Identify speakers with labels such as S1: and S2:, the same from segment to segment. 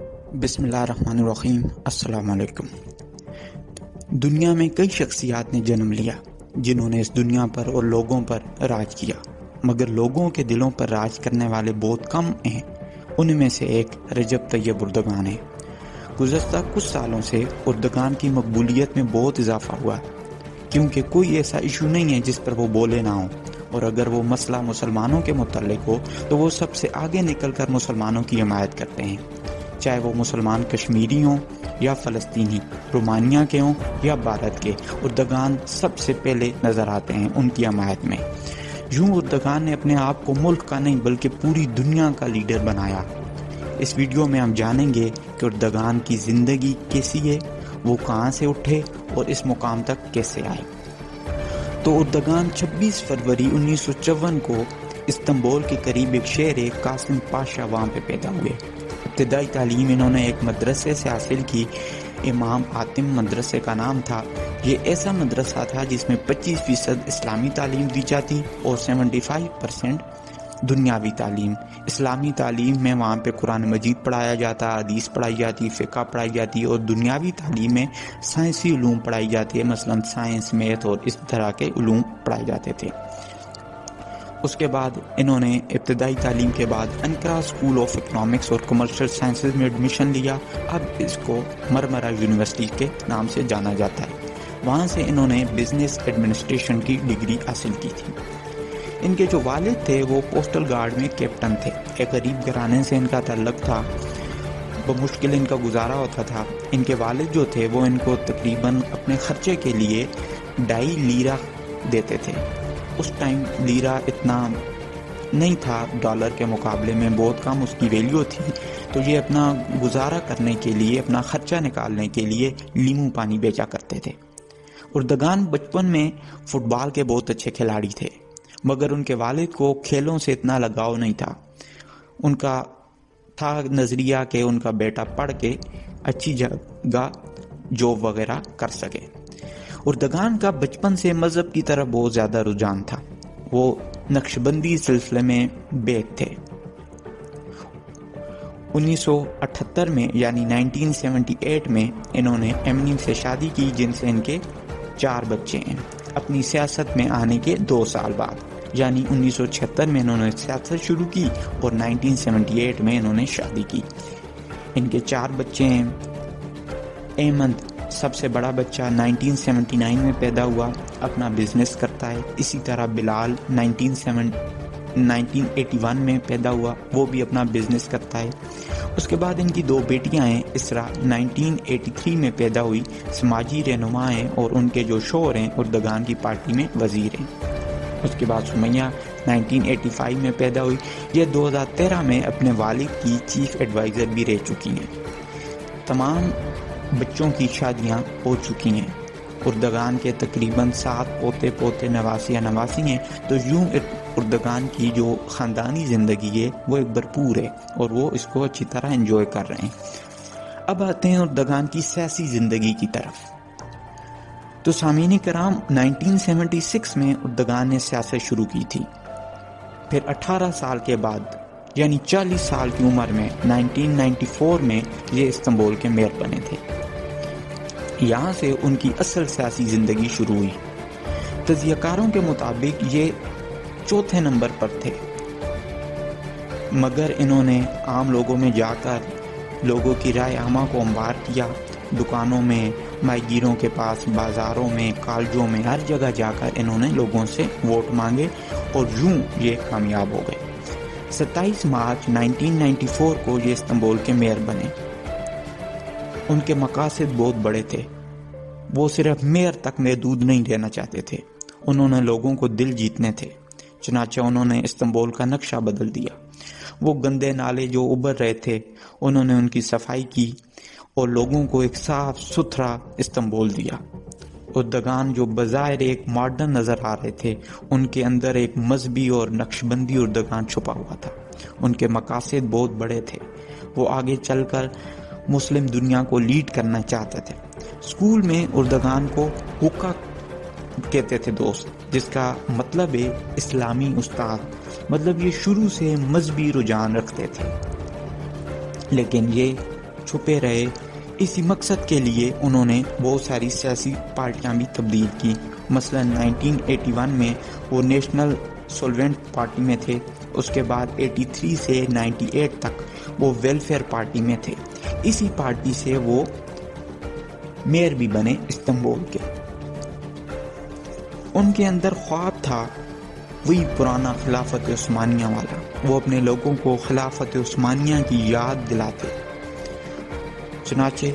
S1: بسم اللہ الرحمن الرحیم۔ السلام علیکم۔ دنیا میں کئی شخصیات نے جنم لیا جنہوں نے اس دنیا پر اور لوگوں پر راج کیا، مگر لوگوں کے دلوں پر راج کرنے والے بہت کم ہیں۔ ان میں سے ایک رجب طیب اردگان ہے۔ گزشتہ کچھ سالوں سے اردگان کی مقبولیت میں بہت اضافہ ہوا، کیونکہ کوئی ایسا ایشو نہیں ہے جس پر وہ بولے نہ ہوں، اور اگر وہ مسئلہ مسلمانوں کے متعلق ہو تو وہ سب سے آگے نکل کر مسلمانوں کی حمایت کرتے ہیں، چاہے وہ مسلمان کشمیری ہوں یا فلسطینی، رومانیہ کے ہوں یا بھارت کے۔ اردگان سب سے پہلے نظر آتے ہیں ان کی حمایت میں۔ یوں اردگان نے اپنے آپ کو ملک کا نہیں بلکہ پوری دنیا کا لیڈر بنایا۔ اس ویڈیو میں ہم جانیں گے کہ اردگان کی زندگی کیسی ہے، وہ کہاں سے اٹھے اور اس مقام تک کیسے آئے۔ تو اردگان 26 فروری 1954 کو استنبول کے قریب ایک شہر ہے قاسم پاشا، وہاں پہ پیدا ہوئے۔ ابتدائی تعلیم انہوں نے ایک مدرسے سے حاصل کی، امام حاتم مدرسے کا نام تھا۔ یہ ایسا مدرسہ تھا جس میں 25% اسلامی تعلیم دی جاتی اور 75% دنیاوی تعلیم۔ اسلامی تعلیم میں وہاں پہ قرآن مجید پڑھایا جاتا، حدیث پڑھائی جاتی، فقہ پڑھائی جاتی، اور دنیاوی تعلیم میں سائنسی علوم پڑھائی جاتی ہے، مثلا سائنس، میتھ اور اس طرح کے علوم پڑھائے جاتے تھے۔ اس کے بعد انہوں نے ابتدائی تعلیم کے بعد انقرہ اسکول آف اکنامکس اور کمرشل سائنسز میں ایڈمیشن لیا۔ اب اس کو مرمرہ یونیورسٹی کے نام سے جانا جاتا ہے۔ وہاں سے انہوں نے بزنس ایڈمنسٹریشن کی ڈگری حاصل کی تھی۔ ان کے جو والد تھے وہ پوسٹل گارڈ میں کیپٹن تھے۔ ایک غریب گھرانے سے ان کا تعلق تھا، بمشکل ان کا گزارا ہوتا تھا۔ ان کے والد جو تھے وہ ان کو تقریباً اپنے خرچے کے لیے 2.5 لیرہ دیتے تھے۔ اس ٹائم لیرہ اتنا نہیں تھا، ڈالر کے مقابلے میں بہت کم اس کی ویلیو تھی، تو یہ اپنا گزارا کرنے کے لیے، اپنا خرچہ نکالنے کے لیے لیمو پانی بیچا کرتے تھے۔ اردگان بچپن میں فٹ بال کے بہت اچھے کھلاڑی تھے، مگر ان کے والد کو کھیلوں سے اتنا لگاؤ نہیں تھا۔ ان کا تھا نظریہ کہ ان کا بیٹا پڑھ کے اچھی جگہ جاب وغیرہ کر سکے۔ اردگان کا بچپن سے مذہب کی طرف بہت زیادہ رجحان تھا۔ وہ نقشبندی سلسلے میں بیعت تھے۔ 1978 میں یعنی 1978 میں انہوں نے ایمنی سے شادی کی، جن سے ان کے 4 بچے ہیں۔ اپنی سیاست میں آنے کے 2 سال بعد یعنی 1976 میں انہوں نے سیاست شروع کی اور 1978 میں انہوں نے شادی کی۔ ان کے 4 بچے ہیں۔ احمد سب سے بڑا بچہ 1979 میں پیدا ہوا، اپنا بزنس کرتا ہے۔ اسی طرح بلال 1981 میں پیدا ہوا، وہ بھی اپنا بزنس کرتا ہے۔ اس کے بعد ان کی 2 بیٹیاں ہیں۔ اسرا 1983 میں پیدا ہوئی، سماجی رہنما ہیں، اور ان کے جو شوہر ہیں اردگان کی پارٹی میں وزیر ہیں۔ اس کے بعد سمیہ 1985 میں پیدا ہوئی، یہ 2013 میں اپنے والد کی چیف ایڈوائزر بھی رہ چکی ہیں۔ تمام بچوں کی شادیاں ہو چکی ہیں۔ اردگان کے تقریباً 7 پوتے نواسی ہیں، تو یوں اردگان کی جو خاندانی زندگی ہے وہ ایک بھرپور ہے اور وہ اس کو اچھی طرح انجوائے کر رہے ہیں۔ اب آتے ہیں اردگان کی سیاسی زندگی کی طرف۔ تو سامعین کرام، 1976 میں اردگان نے سیاست شروع کی تھی۔ پھر 18 سال کے بعد یعنی 40 سال کی عمر میں 1994 میں یہ استنبول کے میئر بنے تھے۔ یہاں سے ان کی اصل سیاسی زندگی شروع ہوئی۔ تجزیہ کاروں کے مطابق یہ 4تھے نمبر پر تھے، مگر انہوں نے عام لوگوں میں جا کر لوگوں کی رائے عامہ کو ہموار کیا۔ دکانوں میں، ماہی گیروں کے پاس، بازاروں میں، کالجوں میں، ہر جگہ جا کر انہوں نے لوگوں سے ووٹ مانگے اور یوں یہ کامیاب ہو گئے۔ 27 مارچ 1994 کو یہ استنبول کے میئر بنے۔ ان کے مقاصد بہت بڑے تھے۔ وہ صرف میئر تک محدود نہیں رہنا چاہتے تھے، انہوں نے لوگوں کو دل جیتنے تھے۔ چنانچہ انہوں نے استنبول کا نقشہ بدل دیا۔ وہ گندے نالے جو ابھر رہے تھے، انہوں نے ان کی صفائی کی اور لوگوں کو ایک صاف ستھرا استنبول دیا۔ اردگان جو بظاہر ایک ماڈرن نظر آ رہے تھے، ان کے اندر ایک مذہبی اور نقشبندی اردگان چھپا ہوا تھا۔ ان کے مقاصد بہت بڑے تھے۔ وہ آگے چل کر مسلم دنیا کو لیڈ کرنا چاہتے تھے۔ اسکول میں اردگان کو حقہ کہتے تھے دوست، جس کا مطلب ہے اسلامی استاد، مطلب یہ شروع سے مذہبی رجحان رکھتے تھے، لیکن یہ چھپے رہے۔ اسی مقصد کے لیے انہوں نے بہت ساری سیاسی پارٹیاں بھی تبدیل کی۔ مثلا 1981 میں وہ نیشنل سولونٹ پارٹی میں تھے، اس کے بعد 83 سے 98 تک وہ ویلفیئر پارٹی میں تھے۔ اسی پارٹی سے وہ میئر بھی بنے استنبول کے۔ ان کے اندر خواب تھا وہی پرانا خلافت عثمانیہ والا، وہ اپنے لوگوں کو خلافت عثمانیہ کی یاد دلاتے۔ چنانچہ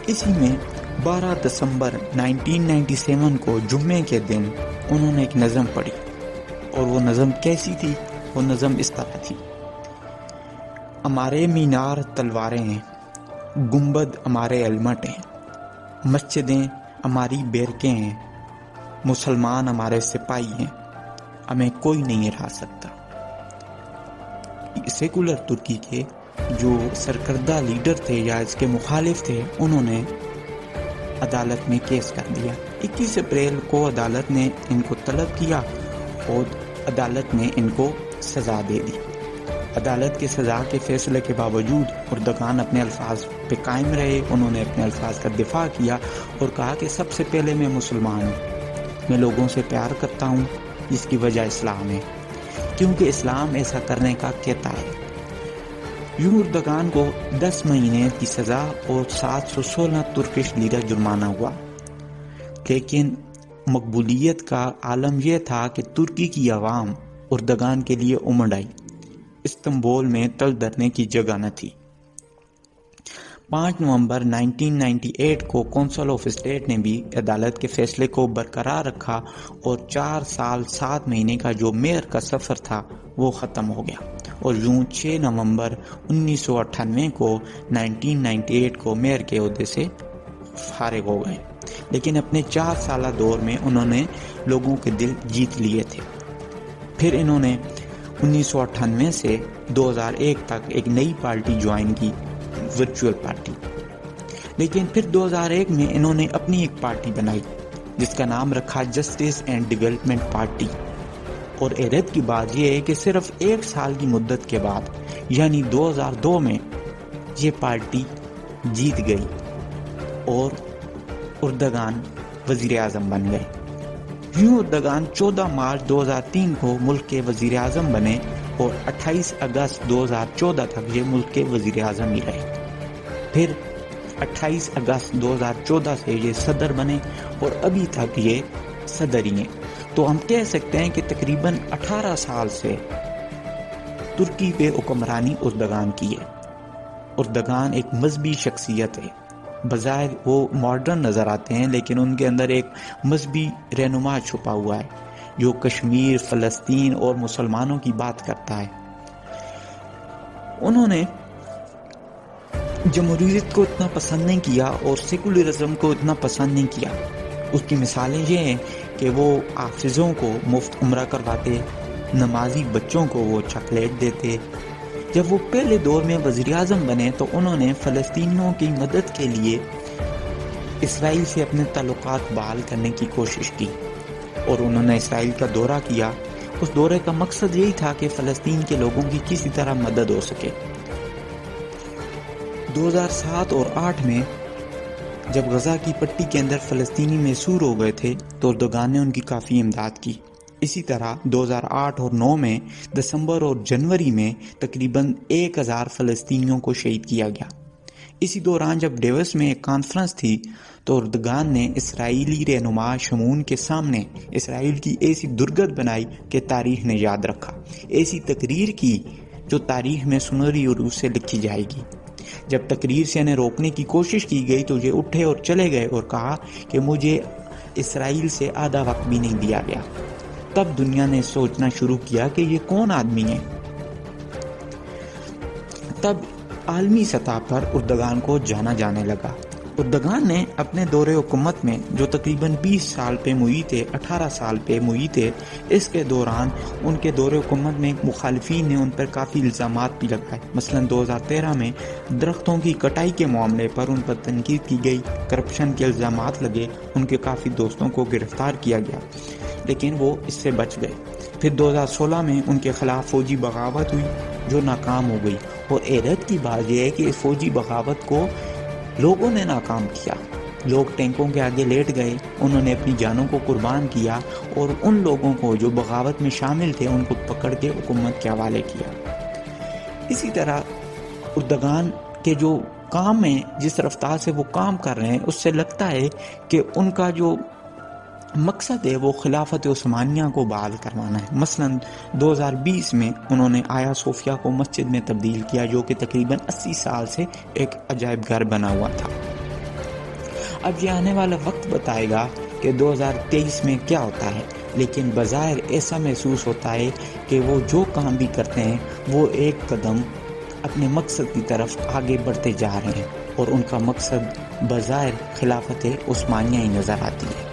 S1: اسی میں 12 دسمبر 1997 کو جمعے کے دن انہوں نے ایک نظم پڑھی، اور وہ نظم کیسی تھی؟ وہ نظم اس طرح تھی: ہمارے مینار تلواریں ہیں، گنبد ہمارے علمٹ ہیں، مسجدیں ہماری بیرکیں ہیں، مسلمان ہمارے سپاہی ہیں، ہمیں کوئی نہیں ہرا سکتا۔ سیکولر ترکی کے جو سرکردہ لیڈر تھے یا اس کے مخالف تھے، انہوں نے عدالت میں کیس کر دیا۔ 21 اپریل کو عدالت نے ان کو طلب کیا اور عدالت نے ان کو سزا دے دی۔ عدالت کے سزا کے فیصلے کے باوجود اردگان اپنے الفاظ پہ قائم رہے۔ انہوں نے اپنے الفاظ کا دفاع کیا اور کہا کہ سب سے پہلے میں مسلمان ہوں، میں لوگوں سے پیار کرتا ہوں، جس کی وجہ اسلام ہے، کیونکہ اسلام ایسا کرنے کا کہتا ہے۔ یوں اردگان کو 10 مہینے کی سزا اور 716 ترکش لیرہ جرمانہ ہوا، لیکن مقبولیت کا عالم یہ تھا کہ ترکی کی عوام اردگان کے لیے امڑ آئی۔ استنبول میں تل دھرنے کی جگہ نہ تھی۔ 5 نومبر 1998 کو کونسل آف اسٹیٹ نے بھی عدالت کے فیصلے کو برقرار رکھا اور 4 سال 7 مہینے کا جو میئر کا سفر تھا وہ ختم ہو گیا، اور یوں 6 نومبر 1998 کو 1998 کو میئر کے عہدے سے فارغ ہو گئے۔ لیکن اپنے 4 سالہ دور میں انہوں نے لوگوں کے دل جیت لیے تھے۔ پھر انہوں نے 1998 سے 2001 تک ایک نئی پارٹی جوائن کی، ورچوئل پارٹی۔ لیکن پھر 2001 میں انہوں نے اپنی ایک پارٹی بنائی جس کا نام رکھا جسٹس اینڈ ڈیولپمنٹ پارٹی۔ اور حیرت کی بات یہ ہے کہ صرف 1 سال کی مدت کے بعد یعنی 2002 میں یہ پارٹی جیت گئی اور اردگان وزیر اعظم بن گئے۔ یوں اردگان 14 مارچ 2003 کو ملک کے وزیر اعظم بنے اور 28 اگست 2014 تک یہ ملک کے وزیر اعظم ہی رہے۔ پھر 28 اگست 2014 سے یہ صدر بنے اور ابھی تک یہ صدر ہی ہیں۔ تو ہم کہہ سکتے ہیں کہ تقریباً 18 سال سے ترکی پہ حکمرانی اردگان کی ہے۔ اردگان ایک مذہبی شخصیت ہے، بظاہر وہ ماڈرن نظر آتے ہیں لیکن ان کے اندر ایک مذہبی رہنما چھپا ہوا ہے جو کشمیر، فلسطین اور مسلمانوں کی بات کرتا ہے۔ انہوں نے جمہوریت کو اتنا پسند نہیں کیا اور سیکولرزم کو اتنا پسند نہیں کیا۔ اس کی مثالیں یہ ہیں کہ وہ حافظوں کو مفت عمرہ کرواتے، نمازی بچوں کو وہ چاکلیٹ دیتے۔ جب وہ پہلے دور میں وزیر اعظم بنے تو انہوں نے فلسطینیوں کی مدد کے لیے اسرائیل سے اپنے تعلقات بحال کرنے کی کوشش کی اور انہوں نے اسرائیل کا دورہ کیا۔ اس دورے کا مقصد یہی تھا کہ فلسطین کے لوگوں کی کسی طرح مدد ہو سکے۔ 2007 اور 2008 میں جب غزہ کی پٹی کے اندر فلسطینی محصور ہو گئے تھے تو اردگان نے ان کی کافی امداد کی۔ اسی طرح 2008 اور 2009 میں دسمبر اور جنوری میں تقریباً 1000 فلسطینیوں کو شہید کیا گیا۔ اسی دوران جب ڈیوس میں ایک کانفرنس تھی تو اردگان نے اسرائیلی رہنما شمون کے سامنے اسرائیل کی ایسی درگت بنائی کہ تاریخ نے یاد رکھا، ایسی تقریر کی جو تاریخ میں سنہری حروف سے لکھی جائے گی۔ جب تقریر سے انہیں روکنے کی کوشش کی گئی تو یہ اٹھے اور چلے گئے اور کہا کہ مجھے اسرائیل سے آدھا وقت بھی نہیں دیا گیا۔ تب دنیا نے سوچنا شروع کیا کہ یہ کون آدمی ہے۔ تب عالمی سطح پر اردگان کو جانا جانے لگا۔ اردگان نے اپنے دور حکومت میں جو تقریباً 20 سال پہ محیط تھے، 18 سال پہ محیط تھے، اس کے دوران ان کے دور حکومت میں مخالفین نے ان پر کافی الزامات بھی لگائے۔ مثلا 2013 میں درختوں کی کٹائی کے معاملے پر ان پر تنقید کی گئی، کرپشن کے الزامات لگے، ان کے کافی دوستوں کو گرفتار کیا گیا، لیکن وہ اس سے بچ گئے۔ پھر 2016 میں ان کے خلاف فوجی بغاوت ہوئی جو ناکام ہو گئی اور حیرت کی بات یہ ہے کہ اس فوجی بغاوت کو لوگوں نے ناکام کیا. لوگ ٹینکوں کے آگے لیٹ گئے، انہوں نے اپنی جانوں کو قربان کیا اور ان لوگوں کو جو بغاوت میں شامل تھے ان کو پکڑ کے حکومت کے حوالے کیا. اسی طرح اردگان کے جو کام ہیں، جس رفتار سے وہ کام کر رہے ہیں، اس سے لگتا ہے کہ ان کا جو مقصد ہے وہ خلافت عثمانیہ کو بحال کروانا ہے. مثلا 2020 میں انہوں نے آیا صوفیہ کو مسجد میں تبدیل کیا، جو کہ تقریباً 80 سال سے ایک عجائب گھر بنا ہوا تھا. اب یہ آنے والا وقت بتائے گا کہ 2023 میں کیا ہوتا ہے، لیکن بظاہر ایسا محسوس ہوتا ہے کہ وہ جو کام بھی کرتے ہیں وہ ایک قدم اپنے مقصد کی طرف آگے بڑھتے جا رہے ہیں، اور ان کا مقصد بظاہر خلافت عثمانیہ ہی نظر آتی ہے.